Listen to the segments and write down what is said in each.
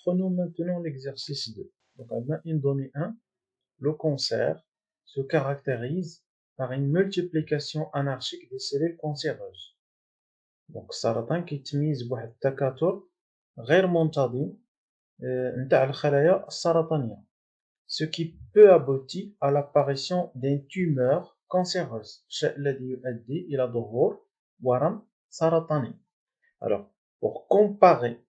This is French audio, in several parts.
prenons maintenant l'exercice 2. Donc, on a une donnée 1. Le cancer se caractérise par une multiplication anarchique des cellules cancéreuses. Donc, السرطان كيتميز بواحد التكاثر غير منتظم نتاع الخلايا السرطانية, ce qui peut aboutir à l'apparition d'une tumeur cancéreuse, الشيء الذي يؤدي إلى ظهور ورم سرطاني. Alors, pour comparer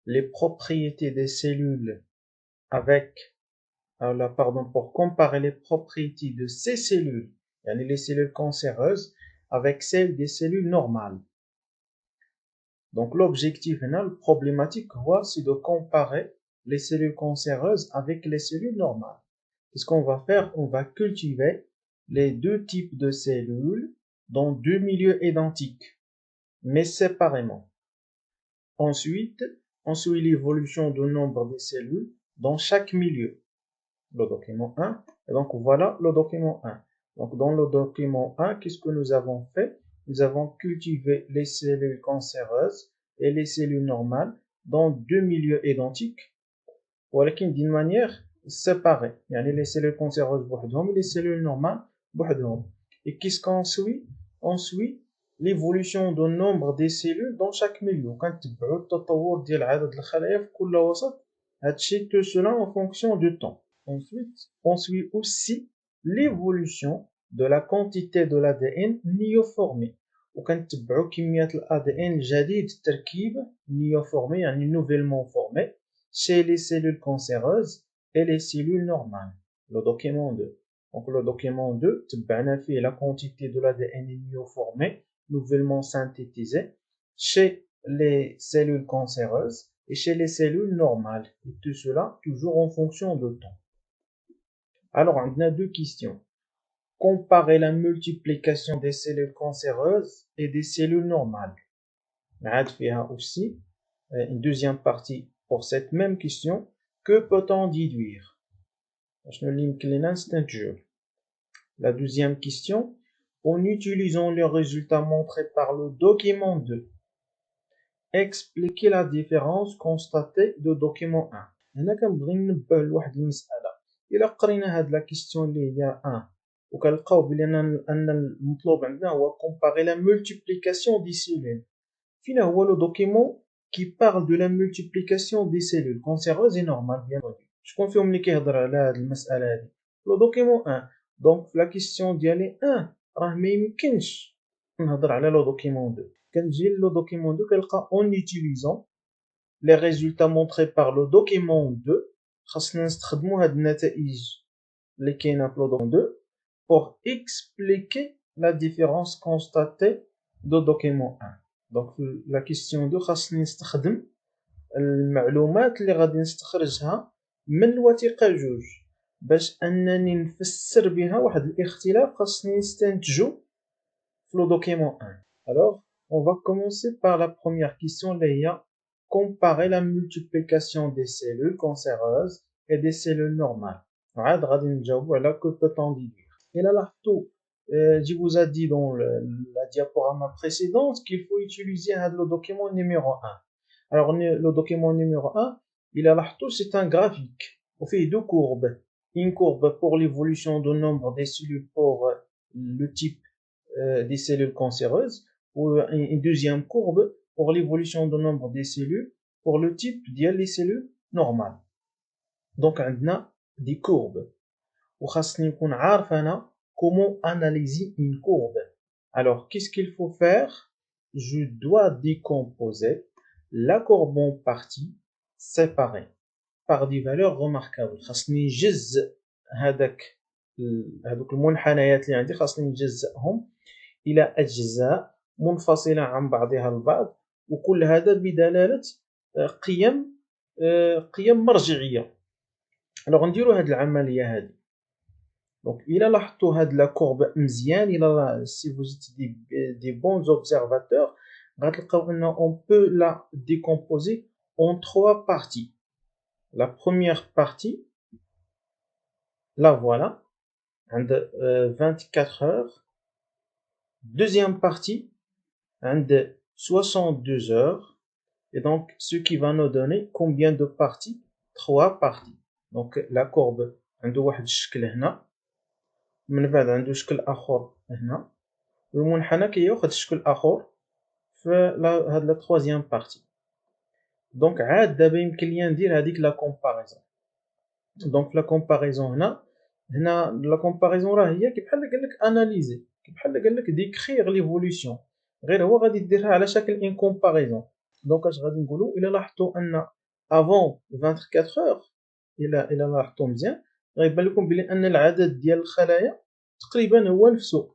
les propriétés des cellules pour comparer les propriétés de ces cellules, les cellules cancéreuses, avec celles des cellules normales. Donc l'objectif, la problématique, c'est de comparer les cellules cancéreuses avec les cellules normales. Qu'est-ce qu'on va faire? On va cultiver les deux types de cellules dans deux milieux identiques, mais séparément. Ensuite, on suit l'évolution du nombre des cellules dans chaque milieu. Le document 1. Et donc voilà le document 1. Donc dans le document 1, qu'est-ce que nous avons fait? Nous avons cultivé les cellules cancéreuses et les cellules normales dans deux milieux identiques, d'une manière séparée. Les cellules cancéreuses بوحدهم et les cellules normales بوحدهم. Et qu'est-ce qu'on suit? On suit l'évolution du nombre des cellules dans chaque milieu. كنتبعوا التطور ديال عدد الخلايا في كل وسط. هادشي tout cela en fonction du temps. Ensuite, on suit aussi l'évolution de la quantité de l'ADN néoformé. وكنتبعوا كمية الADN الجديد التركيب néoformé يعني nouvellement formé chez les cellules cancéreuses et les cellules normales. Le document 2. Donc le document 2 تبعنا فيه la quantité de l'ADN néoformé nouvellement synthétisé chez les cellules cancéreuses et chez les cellules normales. Et tout cela toujours en fonction de temps. Alors, on a deux questions. Comparer la multiplication des cellules cancéreuses et des cellules normales. On a aussi une deuxième partie pour cette même question. Que peut-on déduire? La deuxième question, en utilisant les résultats montrés par le document 2, expliquez la différence constatée de document 1. هنا كنبغي ننبه لواحد المسألة. إلا قرينا هاد لا كيستيون اللي هي 1 وكنلقاو بلي أن المطلوب عندنا هو comparer la multiplication des cellules. فين هو لو دوكيمون qui parle de la multiplication des cellules cancéreuses et normales bien entendu. شكون فيهم اللي كيهضر على هاد المسألة هادي؟ لو دوكيمون 1. دونك في لا كيستيون ديالي 1 راه ما يمكنش نهضر على لو دوكيمون 2. كنجي لو دوكيمون 2 كنلقى en utilisant les résultats montrés par le document 2 خاصنا نستخدموا هاد النتائج اللي كاينه في لو دوكيمون 2 pour expliquer la différence constatée de document 1. donc la question 2 خاصني نستخدم المعلومات اللي غادي نستخرجها من الوثيقه 2 باش انني نفسر بها واحد الاختلاف خاصني نستنتجو في لو دوكيمون 1. alors on va commencer par la première question اللي هي comparer la multiplication des cellules cancéreuses et des cellules normales. عاد غادي نجاوبوا على que peut-on déduire. Et là لاحظتوا je vous ai dit dans la diaporama précédente qu'il faut utiliser le document numéro 1. Alors le document numéro 1, il a لاحظتوا c'est un graphique. On fait deux courbes. Une courbe pour l'évolution du nombre des cellules pour le type des cellules cancéreuses ou une deuxième courbe pour l'évolution du nombre des cellules pour le type des cellules normales. Donc on a des courbes. وخاصني نكون عارف أنا comment analyser une courbe. Alors qu'est-ce qu'il faut faire? Je dois décomposer la courbe en parties séparées par des valeurs remarquables. خاصني نجزء هذوك المنحنيات اللي عندي خاصني نجزئهم إلى أجزاء منفصلة عن بعضها البعض وكل هذا بدلالة قيم مرجعية. alors نديرو هاد العملية هذه. donc إلا لاحظتوا هاد لا كورب مزيان إلا si vous êtes des bons observateurs غتلقاو أن on peut la décomposer en trois parties. la première partie la voilà عند 24 heures. deuxième partie عند 62 heures Et donc, ce qui va nous donner combien de parties? 3 parties. Donc, la courbe عنده واحد الشكل هنا، من بعد عنده شكل آخر هنا، والمنحنى كياخد شكل آخر في هاد لا troisième partie. دونك عاد دابا يمكن ليا ندير هاديك لا كومباريزون. دونك لا كومباريزون هنا لا كومباريزون راه هي كي بحال قالك اناليزي، كي بحال قالك ديكريغ ليفولوسيون، غير هو غادي ديرها على شكل ان كومباريزون. دونك اش غادي نقولوا؟ الا لاحظتوا ان افون 24 اور، الى لاحظتوا مزيان غيبان لكم بلي ان العدد ديال الخلايا تقريبا هو نفسه،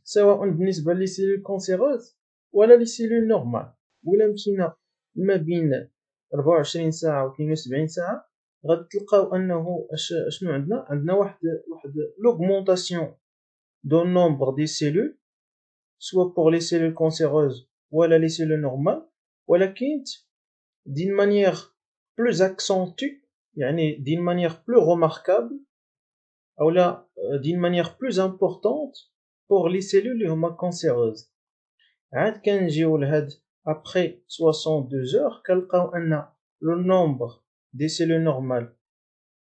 سواء بالنسبه لي سيلول كونسيروز ولا لي سيلول نورمال. ولا مشينا ما بين 24 ساعه و 72 ساعه غادي تلقاو انه شنو عندنا واحد l'augmentation du nombre des cellules, soit pour les cellules cancéreuses ولا les cellules normales, ولكن d'une manière plus accentuée, يعني d'une manière plus remarquable, ou là d'une manière plus importante pour les cellules اللي هما cancéreuses. عاد كنجيو لهاد après 62 heures كنلقاو ان le nombre des cellules normales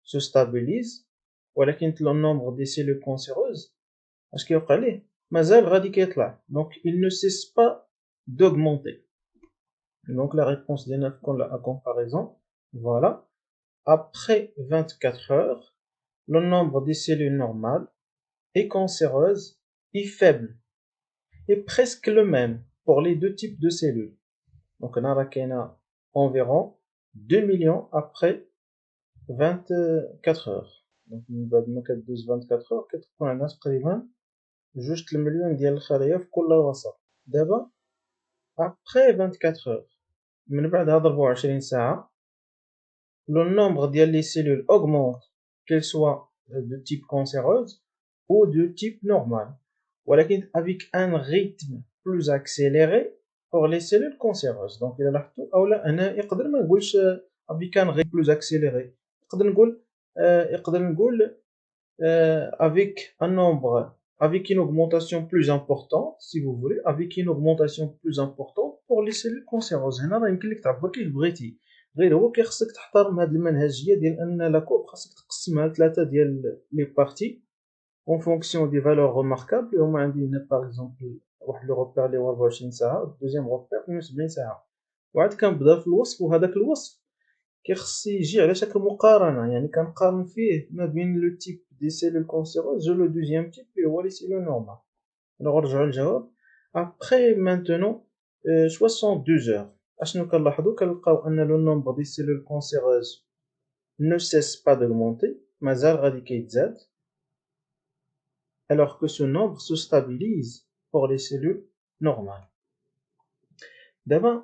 se stabilise, ولكن le nombre des cellules cancéreuses اش كيوقع ليه؟ مازال غادي كيطلع. donc il ne cesse pas d'augmenter. donc la réponse ديالنا تكون la comparaison. voilà, après 24 heures le nombre des cellules normales et cancéreuses est faible et presque le même pour les deux types de cellules. donc هنا راه كاينه environ 2 millions après 24 heures. donc من بعد ما كدوز 24 heures كتكون عندنا تقريبا 2 المليون ديال الخلايا في كل وسط. دابا après 24 heures من بعد هاد 24 ساعة le nombre ديال les cellules augmente, qu'elles soient de type cancéreuse ou de type normal, ولكن avec un rythme plus accéléré pour les cellules cancéreuses. donc إلا لاحظتوا اولا هنا يقدر ما نقولش avec un rythme plus accéléré، يقدر نقول avec un nombre, avec une augmentation plus importante, si vous voulez, avec une augmentation plus importante pour les cellules cancéreuses. هنا راه يمكن لك تعبر كيف بغيتي، غير هو كيخصك تحترم هاد المنهجيه ديال ان لا كورب خاصك تقسمها لثلاثه ديال لي بارتي en fonction des valeurs remarquables. هما عندي هنا باغ اكزومبل واحد لو روبير اللي هو 24 ساعه، والدوزيام روبير 72 ساعه، وعاد كنبدا في الوصف، وهذاك الوصف كيخص يجي على شكل مقارنه، يعني كنقارن فيه ما بين لو تيب دي سيلول كونسيروز و لو دوزيام تيب اللي هو لي سيلول نورمال. نرجعوا للجواب. ابري مانتونون 62 heures اشنو كنلاحظوا؟ كنلقاو ان لو نومبر دي سيلول كونسيروز ne cesse pas d'augmenter، مازال غادي كيتزاد، alors que ce nombre se stabilise pour les cellules normales. D'abord,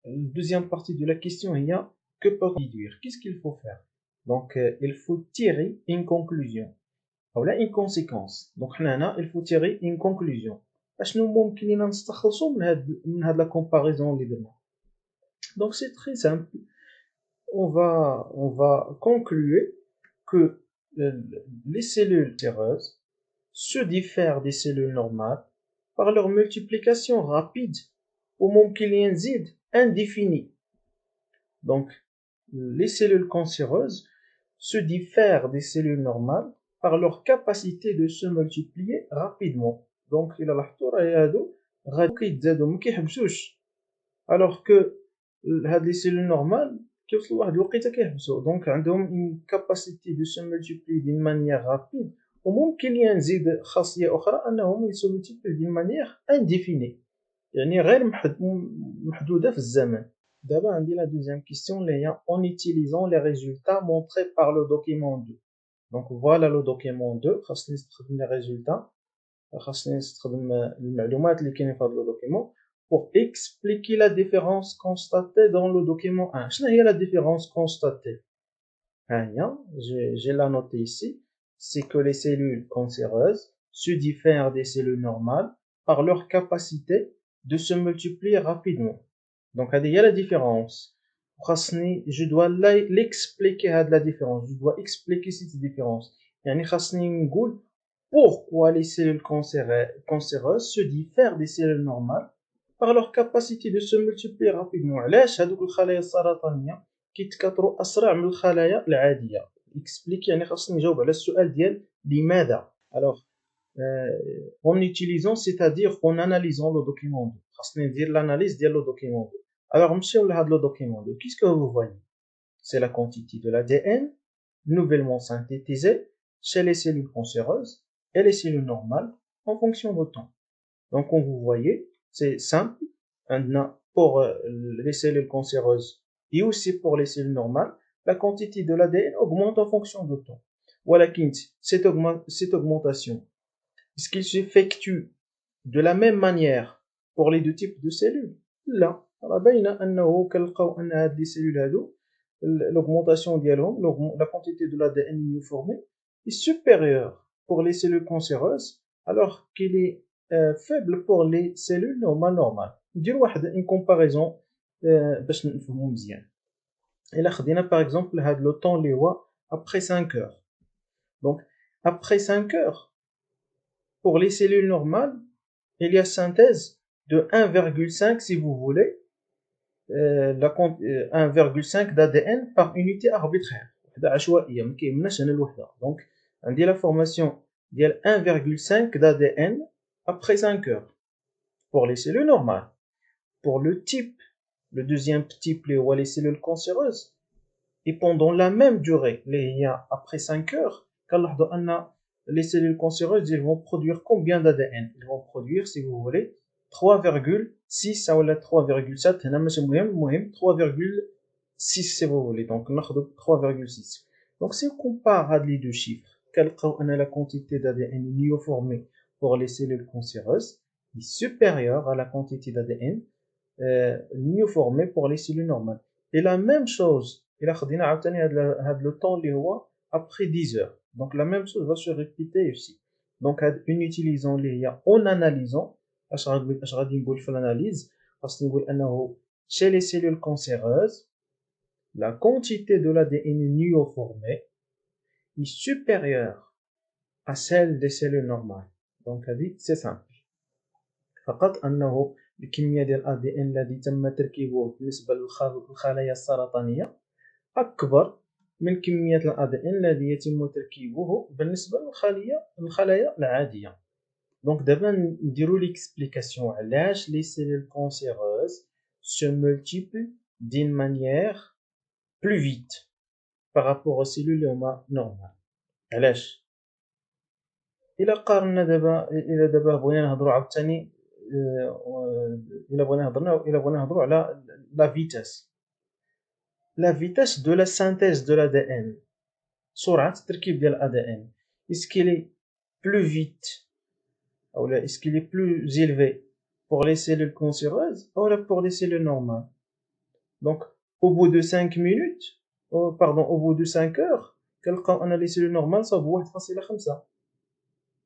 la deuxième partie de la question est que peut-on déduire? Qu'est-ce qu'il faut faire? donc il faut tirer une conclusion ou là une conséquence. donc هنا il faut tirer une conclusion. اشنو ممكن لينا نستخلصوا من هاد la comparaison اللي درنا؟ donc c'est très simple. on va conclure que les cellules cancéreuses se diffèrent des cellules normales par leur multiplication rapide ou ممكن لينا نزيد indéfinie. donc les cellules cancéreuses se diffèrent des cellules normales par leur capacité de se multiplier rapidement. donc إلا لاحظتوا راه هادو غادي كيتزادوا ما كيحبسوش، alors que هاد لي cellules normales كيوصلوا لواحد الوقيته كيحبسوا. donc عندهم une capacité de se multiplier d'une manière rapide، وممكن لينا نزيد خاصيه اخرى انهم se multiplient d'une manière indéfinie، يعني غير محدوده في الزمن. D'abord, on dit la deuxième question en utilisant les résultats montrés par le document 2. Donc voilà le document 2. خاصني نستخدم les résultats، خاصني نستخدم المعلومات اللي كاينين في هذا le document pour expliquer la différence constatée dans le document 1. شنو هي la différence constatée؟ j'ai la noté ici. c'est que les cellules cancéreuses se diffèrent des cellules normales par leur capacité de se multiplier rapidement. donc هذه هي la différence. je dois l'expliquer هذه la différence. je dois expliquer cette différence. يعني خاصني نقول pourquoi les cellules cancéreuses se diffèrent des cellules normales par leur capacité de se multiplier rapidement. علاش هادوك الخلايا السرطانية كيتكاثروا أسرع من الخلايا العادية؟ explique يعني خاصني نجاوب على السؤال ديال لماذا. alors en utilisant, c'est-à-dire en analysant le document 2. خاصني ندير l'analyse ديال le document 2. alors نمشيو لهاد le document 2. qu'est-ce que vous voyez? c'est la quantité de l'ADN nouvellement synthétisé chez les cellules cancéreuses et les cellules normales en fonction du temps. Donc, comme vous voyez, c'est simple. Pour les cellules cancéreuses et aussi pour les cellules normales, la quantité de l'ADN augmente en fonction du temps. Voilà, cette augmentation, est-ce qu'il s'effectue de la même manière pour les deux types de cellules? لا. راه باينه انه كنلقاو ان هاد لي سيلول هادو l'augmentation ديالهم la quantité de l'ADN new formé est supérieure pour les cellules cancéreuses alors qu'il est faible pour les cellules normales. ندير واحد une comparaison باش نفهمو مزيان. الا خدينا par exemple هاد le temps اللي هو après 5 heures. donc après 5 heures pour les cellules normales il y a synthèse de 1,5 si vous voulez 1,5 d'ADN par unité arbitraire. وحده عشوائيه ما كيهمناش هنا الوحده. donc عندي la formation ديال 1,5 d'ADN après 5 heures pour les cellules normales. pour le type, le deuxième type les cellules cancéreuses, et pendant la même durée après 5 heures كنلاحظوا ان les cellules cancéreuses ils vont produire combien d'ADN? ils vont produire si vous voulez 3,6 ou 3,7 هنا ماشي مهم 3,6 si vous voulez. donc ناخذ 3,6. donc si on compare les deux chiffres كنلقاو ان la quantité d'ADN néoformée pour les cellules cancéreuses est supérieure à la quantité d'ADN néoformée pour les cellules normales. et la même chose il a خدينا عاوتاني هاد le temps اللي هو après 10 heures. donc la même chose va se répéter ici. donc en utilisant en analysant اش غادي نقول في l'analyse خاصني نقول انه chez les cellules cancéreuses la quantité de l'ADN néoformé est supérieure à celle des cellules normales. donc هذه c'est simple. فقط انه الكميه ديال الADN الذي تم تركيبه بالنسبه للخلايا السرطانيه اكبر من كميه الADN الذي يتم تركيبه بالنسبه للخلايا العاديه. donc دابا نديرو l'explication علاش les cellules cancéreuses se multiplient d'une manière plus vite par rapport aux cellules normales. علاش الى قارنا دابا بغينا نهضروا عاوتاني الى بغينا نهضروا على la vitesse de la synthèse de l'ADN. سرعة التركيب ديال الADN. est-ce qu'il est plus vite ou est-ce qu'il est plus élevé pour les cellules cancéreuses ou pour les cellules normales? donc au bout de 5 minutes au bout de 5 heures كنلقاو ان les cellules normales صابوا 1.5.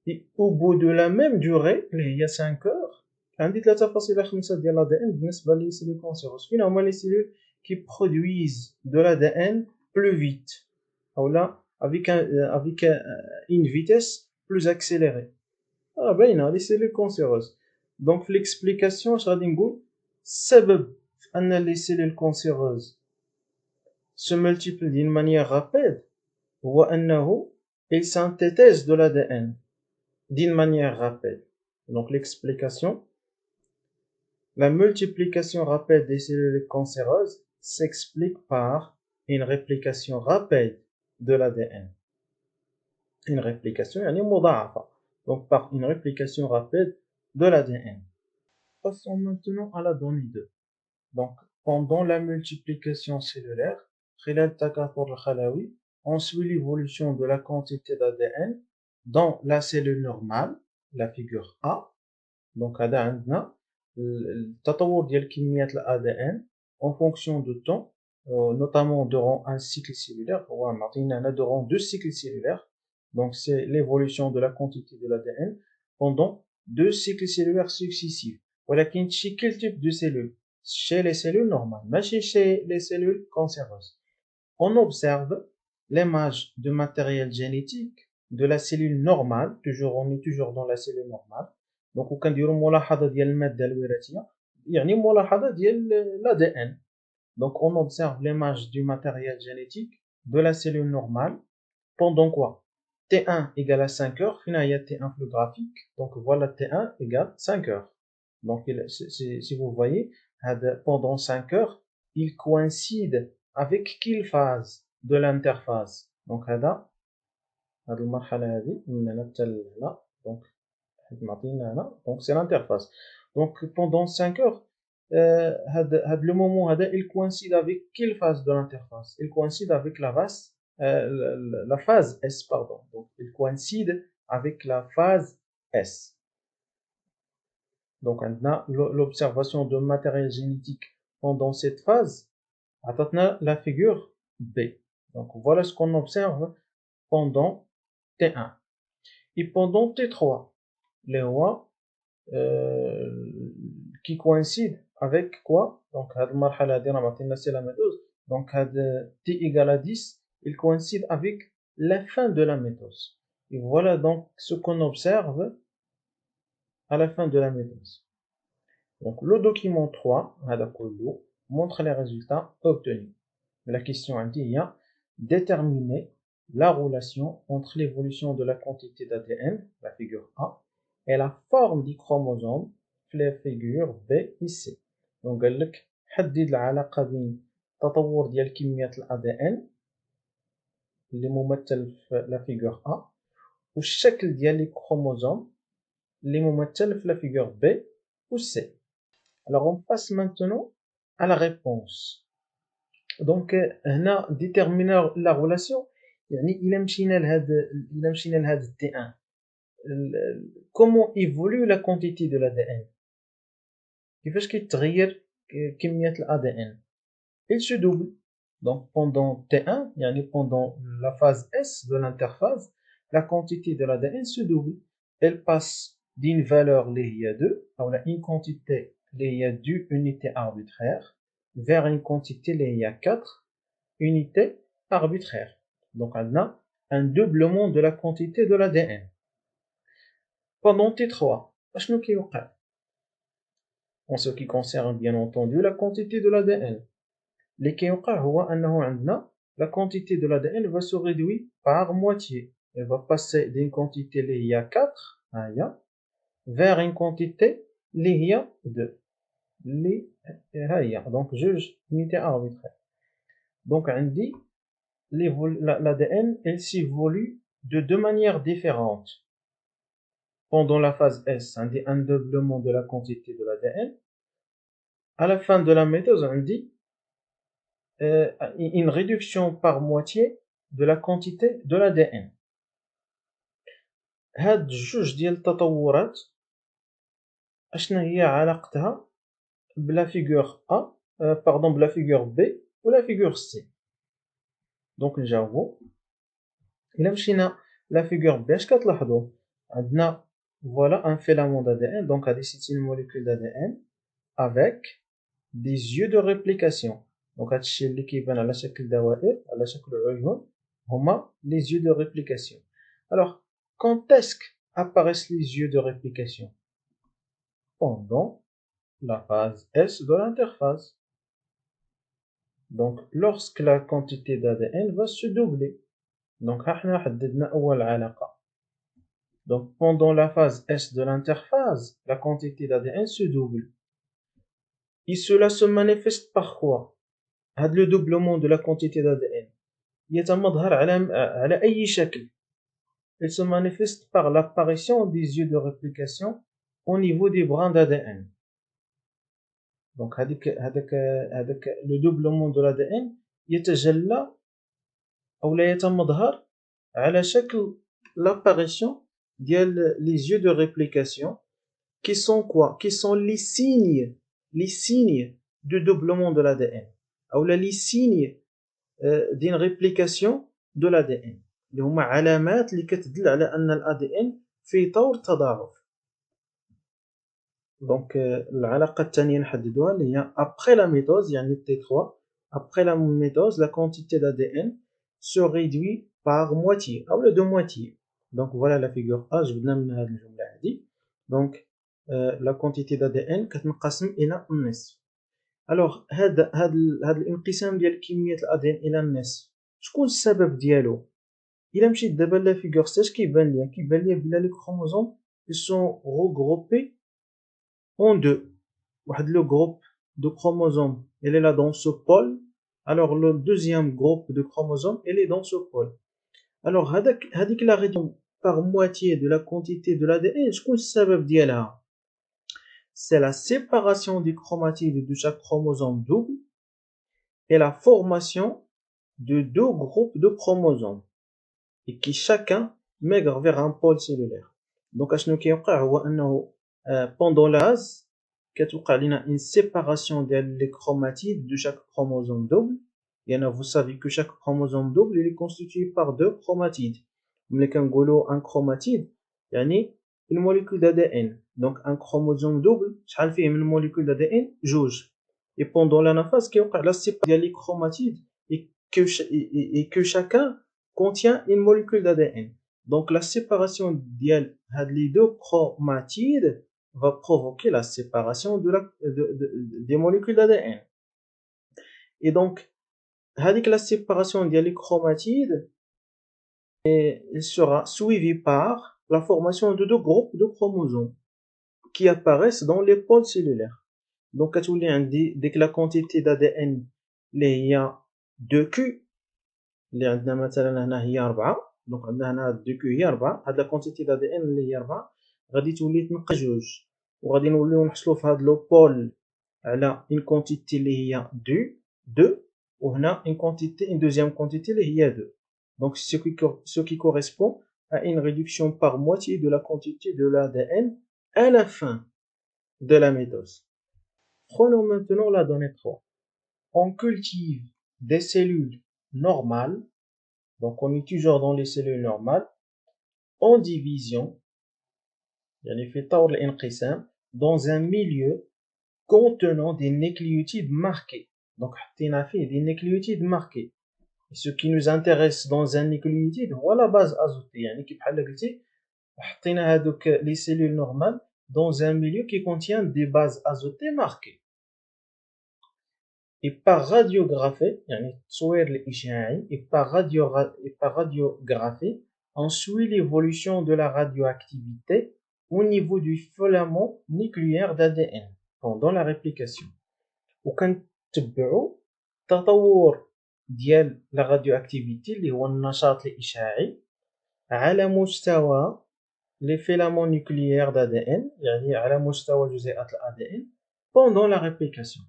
et au bout de la même durée اللي هي 5 heures عندي 3.5 ديال l'ADN بالنسبه لي cellules cancéreuses. فين هما les cellules qui produisent de l'ADN plus vite ou là avec une vitesse plus accélérée. باينه les cellules cancéreuses. donc l'explication اش غادي نقول السبب ان les cellules cancéreuses se multiplient d'une manière rapide هو انه ils synthétisent de l'ADN d'une manière rapide. donc l'explication, la multiplication rapide des cellules cancéreuses s'explique par une réplication rapide de l'ADN. une réplication يعني مضاعفة. donc par une réplication rapide de l'ADN. Passons maintenant à la donnée 2. donc pendant la multiplication cellulaire خلال التكاثر الخلوي on suit l'évolution de la quantité d'ADN dans la cellule normale, la figure A. donc هذا عندنا التطور ديال كميات الADN en fonction de temps notamment durant un cycle cellulaire. هو معطينا هنا durant 2 cycles cellulaires. donc c'est l'évolution de la quantité de l'ADN pendant 2 cycles cellulaires successifs. ولكن chez quel type de cellules? chez les cellules normales, ماشي chez les cellules cancéreuses. on observe l'image de matériel génétique de la cellule normale. on est toujours dans la cellule normale. donc وكنديروا ملاحظه ديال الماده الوراثيه يعني ملاحظة ديال l'ADN. Donc on observe l'image du matériel génétique de la cellule normale pendant quoi T1 égale à 5 heures, finalement il y a T1 plus graphique, donc voilà T1 égale 5 heures. Donc si vous voyez, pendant 5 heures, il coïncide avec quelle phase de l'interphase. Donc هذا المرحلة هذه من هنا حتى لهنا، donc donc c'est l'interface. Donc pendant 5 heures, le moment il coïncide avec quelle phase de l'interface? Il coïncide avec la phase S, pardon. Donc il coïncide avec la phase S. Donc maintenant l'observation de matériel génétique pendant cette phase a la figure B. Donc voilà ce qu'on observe pendant T1. Et pendant T3, les rois qui coïncide avec quoi? Donc c'est la méthode. Donc t égale à 10, il coïncide avec la fin de la méthode. Et voilà donc ce qu'on observe à la fin de la méthode. Donc le document 3 montre les résultats obtenus. La question a dit déterminer la relation entre l'évolution de la quantité d'ADN, la figure A, et la forme du chromosome, la figure B et C. Donc قال لك حدد العلاقة بين التطور ديال كمية الADN اللي ممثل في la figure A والشكل ديال les chromosomes اللي ممثل في la figure B ou C. Alors on passe maintenant à la réponse. Donc هنا déterminer la relation يعني إلا مشينا لهاد T1 comment évolue la quantité de l'ADN كيفاش كيتغير كمية l'ADN il se double donc pendant T1 يعني pendant la phase S de l'interphase la quantité de l'ADN se double elle passe d'une valeur اللي هي 2 أو une quantité اللي هي 2 unités arbitraires vers une quantité اللي هي 4 unités arbitraires. Donc on a un doublement de la quantité de l'ADN. Pendant T3, en ce qui concerne bien entendu la quantité de l'ADN, la quantité de l'ADN va se réduire par moitié. Elle va passer d'une quantité il y a 4 vers une quantité il y a 2. Donc juge unité arbitraire. Donc on dit l'ADN elle s'évolue de deux manières différentes. Pendant la phase S, on dit un doublement de la quantité de l'ADN. À la fin de la méthode, on dit une réduction par moitié de la quantité de l'ADN. هاد جوج ديال التطورات اشنا هي علاقتها بلا فيغور A بلا فيغور B ولا فيغور C. دونك نجاوبو إلا مشينا لا فيغور B اش كتلاحظوا عندنا voilà un filament d'ADN donc c'est une molécule d'ADN avec des yeux de réplication. Donc هادشي اللي كيبان على شكل دوائر على شكل عيون هما les yeux de réplication. Alors quand est-ce qu'apparaissent les yeux de réplication? Pendant la phase S de l'interphase. Donc lorsque la quantité d'ADN va se doubler. Donc احنا حددنا أول علاقة. Donc pendant la phase S de l'interphase, la quantité d'ADN se double. Et cela se manifeste par quoi? Le doublement de la quantité d'ADN يتمظهر على أي شكل. Il se manifeste par l'apparition des yeux de réplication au niveau des brins d'ADN. Donc le doublement de l'ADN يتجلى أو لا يتمظهر على شكل l'apparition ديال les yeux de réplication qui sont quoi? Qui sont les signes de doublement de l'ADN أو les signes d'une réplication de l'ADN اللي هما علامات اللي كتدل على أن الADN في طور تضاعف. Donc العلاقة الثانية نحددوها اللي هي après la méthode يعني T3 après la méthode la quantité d'ADN se réduit par moitié أو de moitié. Donc voilà la figure A جبنا من هذه الجملة هذه. Donc لا كونتيتي d'ADN كتنقسم الى النصف. الوغ هاد الانقسام ديال كميه الادين الى النصف شكون السبب ديالو؟ الا مشيت دابا لا فيغور 6 كيبان ليا بلا لي كروموزوم ils sont regroupés en deux. واحد لو groupe de chromosomes elle est là dans ce pôle, alors le deuxième groupe de chromosomes elle est dans ce pôle. alors هذيك la réduction par moitié de la quantité de l'ADN شكون السبب ديالها؟ c'est la séparation des chromatides de chaque chromosome double et la formation de deux groupes de chromosomes et qui chacun migre vers un pôle cellulaire. donc اشنو كيوقع هو انه pendant l'AS كتوقع لنا une séparation ديال les chromatides de chaque chromosome double. يعني vous savez que chaque chromosome double il est constitué par deux chromatides. ملي كنقولوا un chromatide يعني une molécule d'ADN. donc un chromosome double شحال فيه من molécule d'ADN؟ جوج. et pendant l'anaphase كيوقع la séparation ديال les chromatides et que chacun contient une molécule d'ADN. donc la séparation ديال هاد les deux chromatides va provoquer la séparation des molécules d'ADN. et donc avec la séparation des chromatides elle sera suivie par la formation de deux groupes de chromosomes qui apparaissent dans les pôles cellulaires. donc كتولي عندي ديك la quantité d'ADN اللي هي 2Q اللي عندنا مثلا هنا هي 4. donc عندنا هنا 2Q هي 4. هاد la quantité d'ADN اللي هي 4 غادي تولي تنقص جوج وغادي نوليو نحصلو في هاد لو بول على une quantité اللي هي 2 وهنا une deuxième quantité اللي هي 2. donc ce qui correspond à une réduction par moitié de la quantité de l'ADN à la fin de la méthode. Prenons maintenant la donnée 3. on cultive des cellules normales, donc on est toujours dans les cellules normales, en division يعني في طور الانقسام dans un milieu contenant des nucléotides marqués. donc حطينا فيه des nucléotides marqués. et ce qui nous intéresse dans un nucléotide هو la base azotée. يعني كي بحال قلتي حطينا هذوك les cellules normales dans un milieu qui contient des bases azotées marquées. et par radiographie يعني التصوير الإشعاعي et par radiographie on suit l'évolution de la radioactivité au niveau du filament nucléaire d'ADN pendant la réplication. وكنتبعوا التطور ديال لا راديواكتيفيتي اللي هو النشاط الإشعاعي على مستوى لي فيلامون نيكليير d'ADN يعني على مستوى جزيئات الADN pendant la réplication.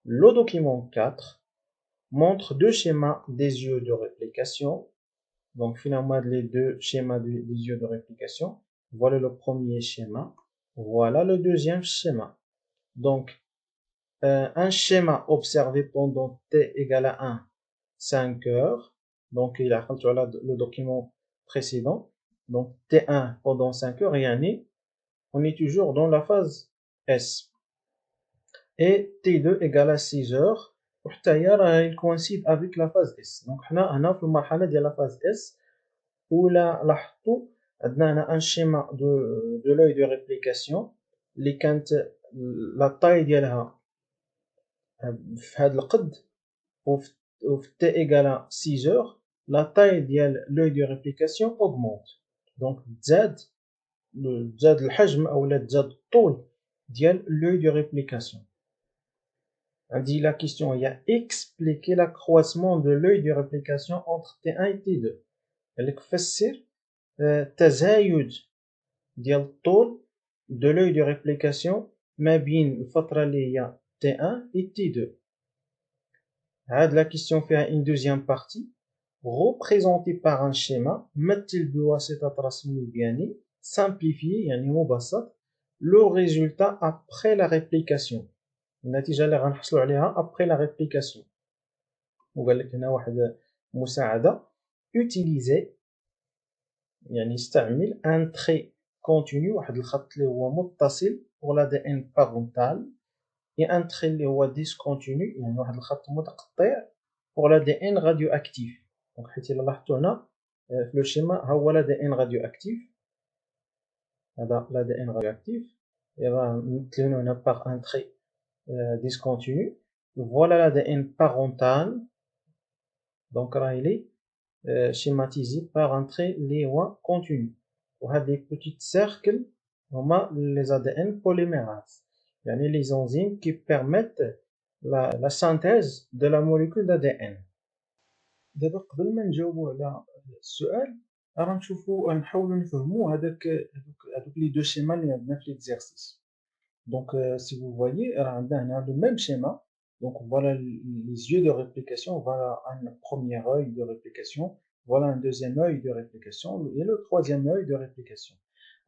Le document 4 montre deux schémas des yeux de réplication. donc finalement les deux schémas des yeux de réplication. voilà le premier schéma, voilà le deuxième schéma. donc un schéma observé pendant t égale à 1 5 heures. donc il a le document précédent. donc T1 pendant 5 heures يعني on est toujours dans la phase S. et T2 égale à 6 heures وحتى هي راه il coïncide avec la phase S. donc حنا هنا في المرحلة ديال la phase S. ولا لاحظتوا عندنا هنا un schéma de l'œil de réplication اللي كانت la taille ديالها في هذا القد وفي t égale 6 heures la taille ديال l'œil de réplication augmente. donc تزاد الحجم اولا تزاد الطول ديال l'œil de réplication. عندي la question هي expliquer l'accroissement de l'œil de réplication entre T1 et T2. قالك فسر تزايد ديال الطول de l'œil de réplication ما بين الفترة اللي هي T1 et T2. هاد la question فيها une deuxième partie représentée par un schéma مثل بواسطة رسمي بياني simplifié يعني مبسط le résultat après la réplication. النتيجة اللي غنحصلوا عليها après la réplication. وقال لك هنا واحد مساعدة utiliser يعني استعمل un trait continu واحد الخط اللي هو متصل pour l'ADN parental et un trait اللي هو discontinu يعني واحد الخط متقطع pour l'ADN radioactif. donc حيت إلا لاحظتوا هنا في لو شيما ها هو l'ADN radioactif. هذا l'ADN radioactif مثلوا هنا par un trait discontinu. Voilà l'ADN parental. Donc là, il est schématisé par un trait les continu. On a des petits cercles, on a les ADN polymérases. Il y a les enzymes qui permettent la synthèse de la molécule d'ADN. دابا قبل ما نجاوبوا على السؤال راه نحاولوا نفهموا هذوك لي دو شيما اللي عندنا في ليكزارسيس. Donc si vous voyez راه عندنا هنا le même schéma. Donc voilà les yeux de réplication, voilà un premier œil de réplication, voilà un deuxième œil de réplication et le troisième œil de réplication.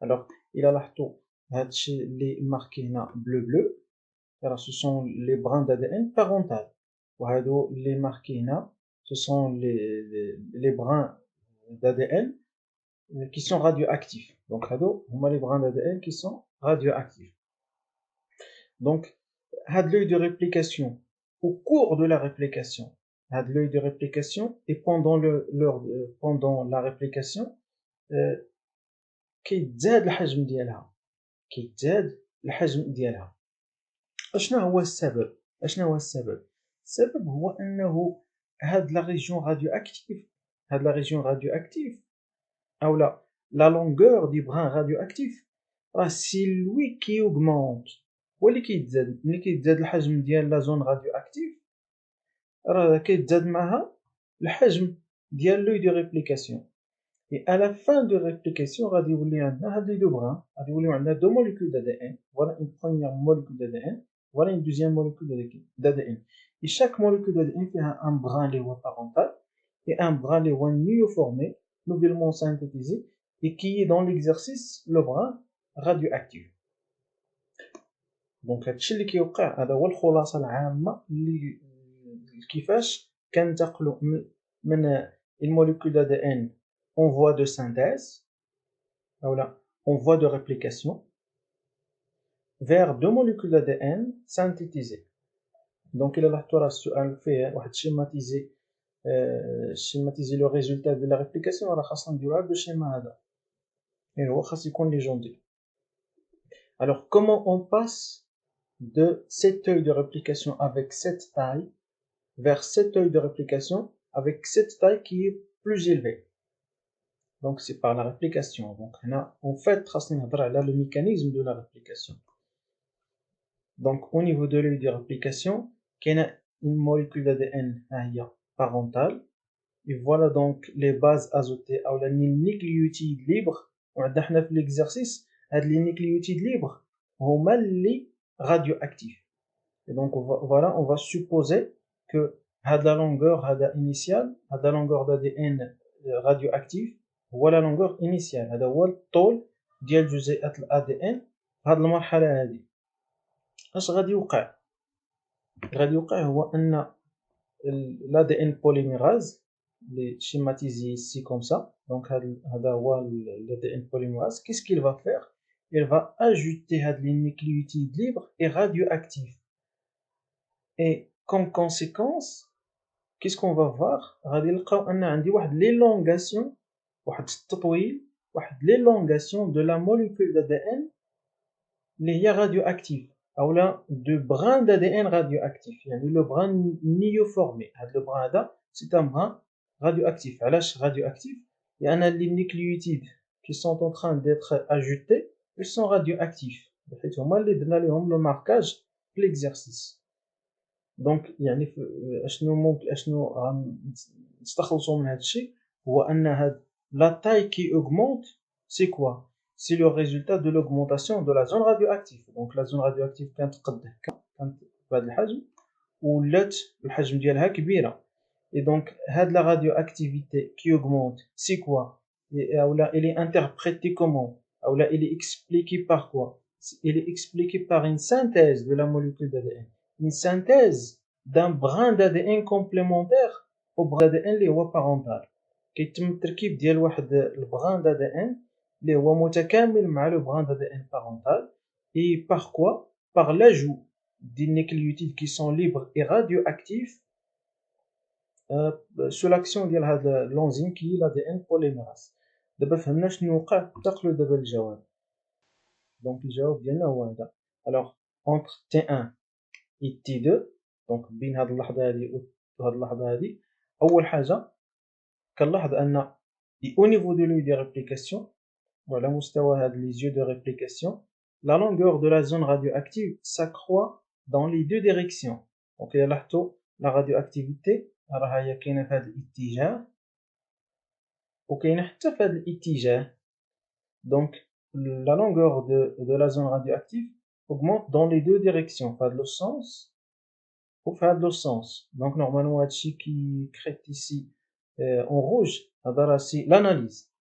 Alors il a لاحظتوا هادشي اللي marqué هنا bleu alors ce sont les brins d'ADN parental. وهادو اللي marqué هنا ce sont les brins d'ADN qui sont radioactifs. Donc هادو هما les brins d'ADN qui sont radioactifs. Donc l'œil de réplication au cours de la réplication, l'œil de réplication et pendant la réplication كيتزاد الحجم ديالها اشنا هو السبب السبب هو انه هاد لا ريجيون راديو او لا لونغور دي بران راديو اكتيف راه سي لوي كي اوغمونت هو اللي كيتزاد. ملي كيتزاد الحجم ديال لا زون راديو اكتيف راه كيتزاد معها الحجم ديال لوي دو ريبليكاسيون. Et à la fin de réplication, غادي يولي عندنا هاد لي دو بران غادي يوليو عندنا دو موليكول d'ADN. Voilà une première molécule d'ADN, voilà une deuxième molécule d'ADN. Et chaque molécule d'ADN فيها un brin اللي هو parental et un brin اللي هو néoformé, nouvellement synthétisé et qui est dans l'exercice le brin radioactif. Donc هادشي اللي كيوقع هذا هو الخلاصة العامة اللي كيفاش كننتقلوا من الموليكول d'ADN en voie de synthèse, voilà, en voie de réplication, vers deux molécules d'ADN synthétisées. Donc, il a la السؤال فيه واحد schématiser le résultat de la réplication راه خاصنا نديرو هاد الشيما هذا et هو خاص يكون ليجوندي. Alors, comment on passe de cet œil de réplication avec cette taille vers cet œil de réplication avec cette taille qui est plus élevée? Donc c'est par la réplication. Donc en fait le mécanisme de la réplication. Donc au niveau de l'œil de réplication, il y a une molécule d'ADN parentale. Et voilà donc les bases azotées ou les nucléotides libres. On a dans l'exercice, les nucléotides libres sont les radioactifs. Et donc voilà, on va supposer que la longueur initiale, la longueur d'ADN radioactif, هو la longueur initiale. هذا هو الطول ديال جزيئات الADN هاد المرحلة هادي. اش غادي يوقع هو ان l'ADN polymérase اللي schématisé ici comme ça. Donc هذا هو l'ADN polymérase. Qu'est-ce qu'il va faire? Il va ajouter هاد les nucléotides libres et radioactifs. Et comme conséquence, qu'est-ce qu'on va voir? غادي نلقاو ان عندي واحد l'élongation, واحد التطويل, واحد l'élongation de la molécule d'ADN اللي هي radioactive او لا de brin d'ADN radioactif. يعني le brin néoformé. هذا le brin هذا c'est un brin radioactif. علاش radioactif؟ لان les nucléotides qui sont en train d'être ajoutés ils sont radioactifs حيت هما اللي درنا لهم le marquage في l'exercice. دونك يعني اشنو نستخلصوا من هذا الشيء هو ان هاد لا تاي كي اوغمونت سي كوا سي لو ريزولتا دو لوغمونطاسيون دو لا زون راديواكتيف. دونك لا زون راديواكتيف كانت قد هكا كانت بهذا الحجم ولات الحجم ديالها كبيره. اي دونك هاد لا راديواكتيفيتي كي اوغمونت سي كوا اولا il est interprété comment اولا il est expliqué par quoi? Il est expliqué par une synthèse de la molécule d'ADN, une synthèse d'un brin d'ADN complémentaire au brin d'ADN اللي هو parental. كيتم التركيب ديال واحد البران d'ADN اللي هو متكامل مع لو brin d'ADN parental. Et par quoi? Par l'ajout des nucléotides qui sont libres et radioactifs sous l'action ديال هذا l'enzyme qui est l'ADN polymérase. دابا فهمنا شنو وقع، انتقلوا دابا للجواب. Donc الجواب ديالنا هو هذا. Alors entre T1 et T2 donc بين هاد اللحظة هادي وهاد اللحظة هادي أول حاجة كنلاحظ أن au niveau de l'œil de réplication وعلى مستوى هاد les yeux de réplication la longueur de la zone radioactive s'accroît dans les deux directions. Donc إلا لاحظتوا la radioactivité راها هي كاينة في هاد الاتجاه وكاينة حتى في هاد الاتجاه. Donc la longueur de la zone radioactive augmente dans les deux directions, في هاد le sens ou في هاد le sens. Donc normalement هادشي qui crée ici en rouge هذا راه سي l'analyse.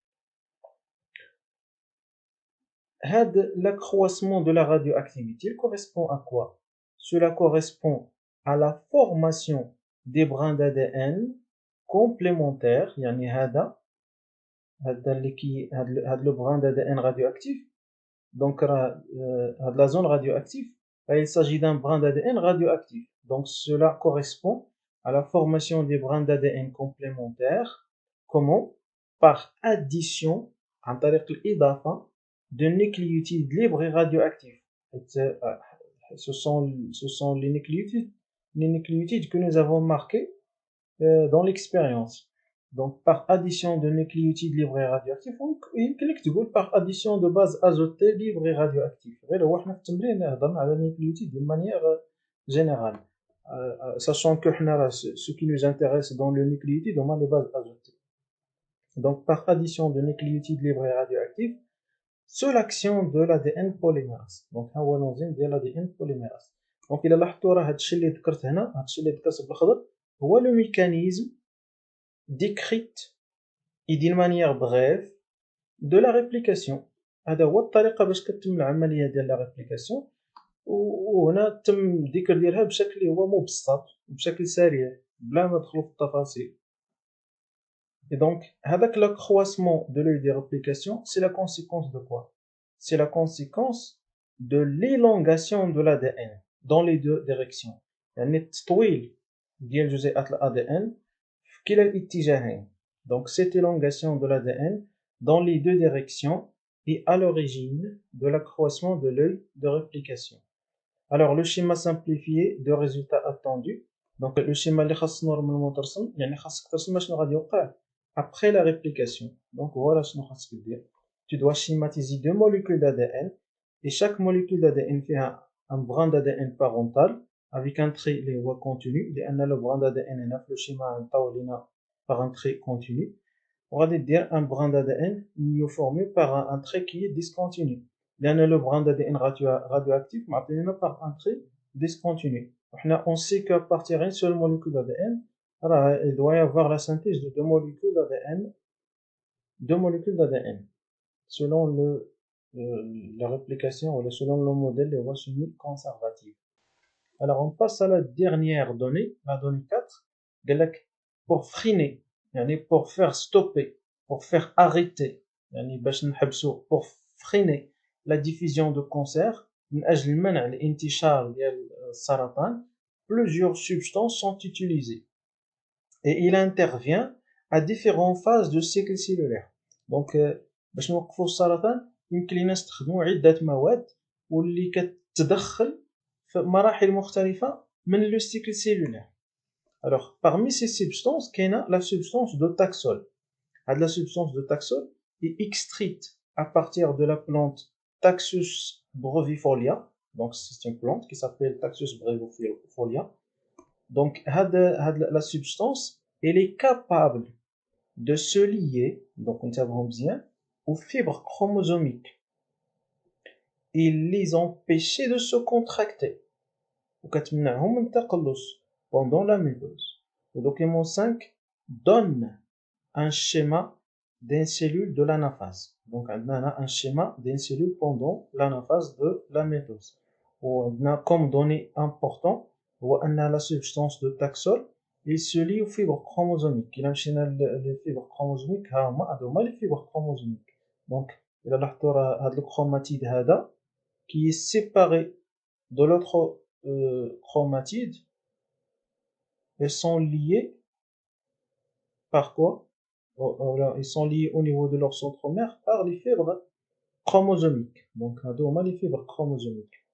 L'accroissement de la radioactivité correspond à quoi? Cela correspond à la formation des brins d'ADN complémentaires. يعني هذا le brin d'ADN radioactif. Donc la zone radioactive, il s'agit d'un brin d'ADN radioactif. Donc cela correspond à la formation des brins d'ADN complémentaires. Comment? Par addition, عن طريق الإضافة de nucléotides libres et radioactifs. Ce sont les nucléotides que nous avons marqués dans l'expérience. Donc par addition de nucléotides libres et radioactifs يمكن لك تقول par addition de bases azotées libres et radioactifs. غير هو حنا في التمرين هضرنا على nucléotides d'une manière générale, sachant que حنا ce qui nous intéresse dans le nucléotide هما les bases azotées. Donc par addition de nucléotides libres et radioactifs sous l'action de l'ADN polymérase. Donc ها هو l'enzyme ديال l'ADN polymérase. Donc إلا لاحظتوا راه هادشي اللي ذكرت هنا هادشي اللي ذكرت بالخضر هو le mécanisme décrite et d'une manière brève de la réplication. هذا هو الطريقة باش كتم العملية ديال la réplication وهنا تم الذكر ديالها بشكل هو مبسط وبشكل سريع بلا ما ندخلوا في التفاصيل. Et donc, avec l'accroissement de l'œil de réplication, c'est la conséquence de quoi? C'est la conséquence de l'élongation de l'ADN dans les deux directions. يعني التطويل ديال جزيئات الADN في كلا الاتجاهين. Donc cette élongation de l'ADN dans les deux directions est à l'origine de l'accroissement de l'œil de réplication. Alors le schéma simplifié de résultats attendus. Donc le schéma اللي خاص نورمالمون ترسم يعني خاصك ترسم شنو غادي يوقع après la réplication. Donc voilà شنو خاصك دير. Tu dois schématiser deux molécules d'ADN et chaque molécule d'ADN فيها un brin d'ADN parental avec un trait اللي هو continu لأن le brin d'ADN هنا في الشيما عطاو لينا par un trait continu. وغادي دير un brin d'ADN formé par un trait qui est discontinu. لأن le brin d'ADN radioactif معطينا par un trait discontinu. On sait qu'à partir d'une seule molécule d'ADN, il doit y avoir la synthèse de deux molécules d'ADN, selon la réplication ou selon le modèle de semi conservatif. Alors on passe à la dernière donnée, la donnée 4, pour freiner, pour faire stopper, pour faire arrêter, pour freiner la diffusion de cancer, من أجل المنع الانتشار ديال السرطان, plusieurs substances sont utilisées et il intervient à différentes phases de cycle cellulaire. Donc باش نوقفوا السرطان يمكن لنا نستخدموا عدة مواد واللي كتدخل في مراحل مختلفة من le cycle cellulaire. Alors parmi ces substances كاينه la substance de Taxol. La substance de Taxol est extraite à partir de la plante Taxus brevifolia. Donc c'est une plante qui s'appelle Taxus brevifolia. Donc la substance elle est capable de se lier, donc on t'avons bien, aux fibres chromosomiques et les empêcher de se contracter وكتمنعهم من التقلص pendant la métose. Le document 5 donne un schéma d'une cellule de l'anaphase. Donc on a un schéma d'une cellule pendant l'anaphase de la métose. On a comme données importantes on a la substance de Taxol il se lie aux fibres chromosomiques. Il enchaîne les fibres chromosomiques les fibres chromosomiques. Donc il a le chromatide هذا qui est séparé de l'autre chromatide. Elles sont liées par quoi? Ils sont liés au niveau de leur centromère par les fibres chromosomiques. Donc هادو هما les fibres chromosomiques.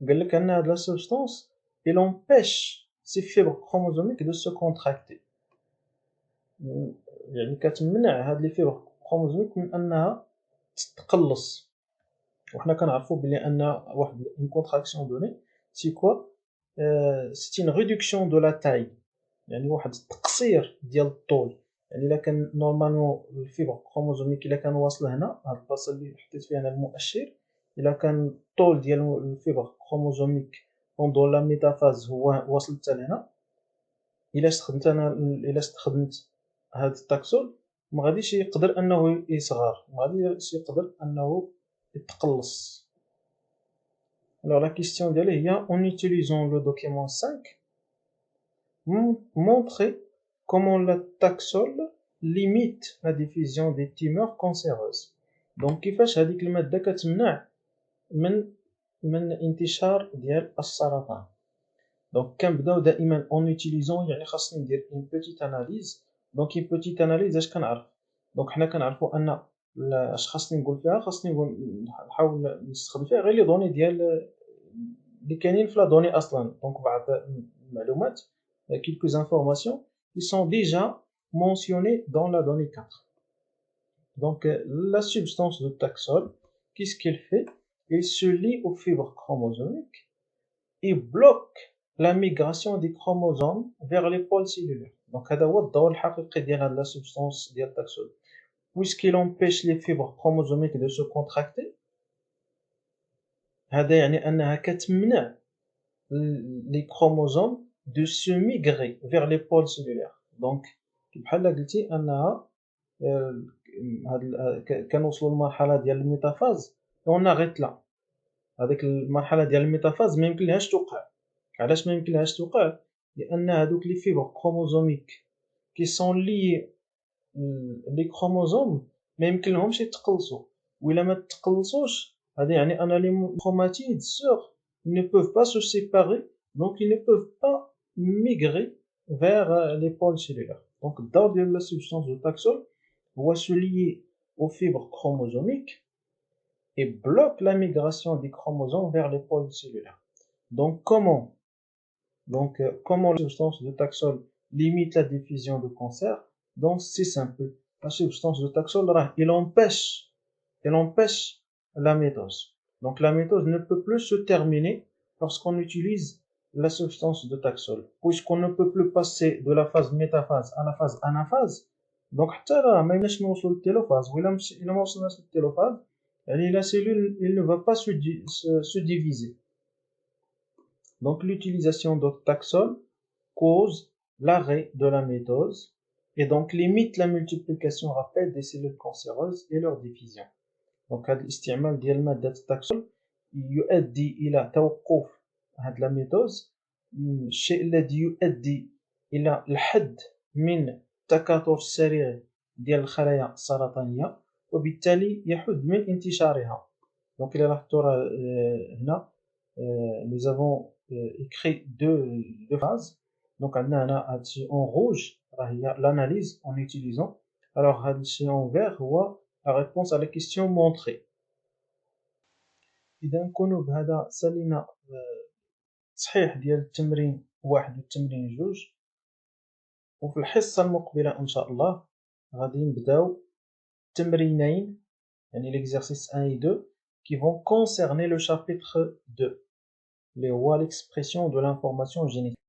قال لك أن هاد la substance elle empêche ces fibres chromosomiques de se contracter. يعني كتمنع هاد les fibres chromosomiques من أنها تتقلص. وحنا كنعرفوا بلي أن واحد une contraction donnée c'est quoi c'est une réduction de la taille. يعني واحد التقصير ديال الطول. يعني الا كان نورمالمون الفيبر كروموزوميك الا كان واصل هنا هاد البلاصه اللي حطيت فيها انا المؤشر، الا كان الطول ديال الفيبر كروموزوميك بوندون لا ميتافاز هو واصل حتى لهنا، الا استخدمت هاد التاكسول ما غاديش يقدر انه يصغر، ما غاديش يقدر انه يتقلص. Alors la question ديالي هي en utilisant le document 5 montrer comment la taxol limite la diffusion des tumeurs cancéreuses. Donc كيفاش هذيك المادة كتمنع من انتشار ديال السرطان. Donc كنبداو دائما en utilisant يعني خاصني ندير une petite analyse. Donc une petite analyse اش كنعرف؟ donc حنا كنعرفوا ان اش خاصني نقول فيها، خاصني نحاول نستخدم فيها غير لي دوني ديال اللي كاينين في لا دوني اصلا. donc بعض المعلومات quelques informations qui sont déjà mentionnées dans la donnée 4. Donc la substance de taxol, qu'est-ce qu'elle fait? Elle se lie aux fibres chromosomiques et bloque la migration des chromosomes vers les pôles cellulaires. Donc هذا هو الدور الحقيقي ديال la substance ديال taxol. Puisqu'il empêche les fibres chromosomiques de se contracter، هذا يعني أنها كتمنع les chromosomes de se migrer vers les pôles cellulaires. Donc بحال قلتي انها كنوصلوا للمرحله ديال الميتافاز ونغيت لا، هذيك المرحله ديال الميتافاز ما يمكنلهاش توقع. علاش ما يمكنلهاش توقع؟ لان هذوك لي فيبر كروموزوميك كي سون لي لي كروموزوم ما يمكنلهمش يتقلصوا، وإلا ما تقلصوش هذا يعني ان لي chromatides sœurs ne peuvent pas se séparer. Donc ils ne peuvent pas migrer vers les pôles cellulaires. Donc الدور ديال la substance de taxol هو se lier aux fibres chromosomiques et bloque la migration des chromosomes vers les pôles cellulaires. Donc comment la substance de taxol limite la diffusion de cancer? Donc c'est simple. La substance de taxol elle empêche la mitose. Donc la mitose ne peut plus se terminer lorsqu'on utilise la substance de taxol, puisqu'on ne peut plus passer de la phase métaphase à la phase anaphase. Donc حتى راه ما يمكنش نوصلوا للتيلوفاز، وإلا ما وصلناش للتيلوفاز يعني la cellule elle ne va pas se diviser. Donc l'utilisation de taxol cause l'arrêt de la mitose et donc limite la multiplication rapide des cellules cancéreuses et leur diffusion. Donc هذا الاستعمال ديال مادة التاكسول يؤدي إلى توقف هاد لا ميتوز، الشيء الذي يؤدي إلى الحد من التكاثر السريع ديال الخلايا السرطانية، وبالتالي يحد من انتشارها. Donc إلا لاحظتوا راه هنا nous avons écrit deux phases. Donc عندنا هنا هادشي en rouge راه هي l'analyse en utilisant. Alors هادشي en vert هو la réponse à la question montrée. إذا نكونوا بهذا سالينا تصحيح ديال التمرين 1 والتمرين 2، وفي الحصة المقبلة إن شاء الله غادي نبداو تمرينين يعني l'exercice 1 et 2 qui vont concerner le chapitre 2 اللي هو l'expression de l'information génétique.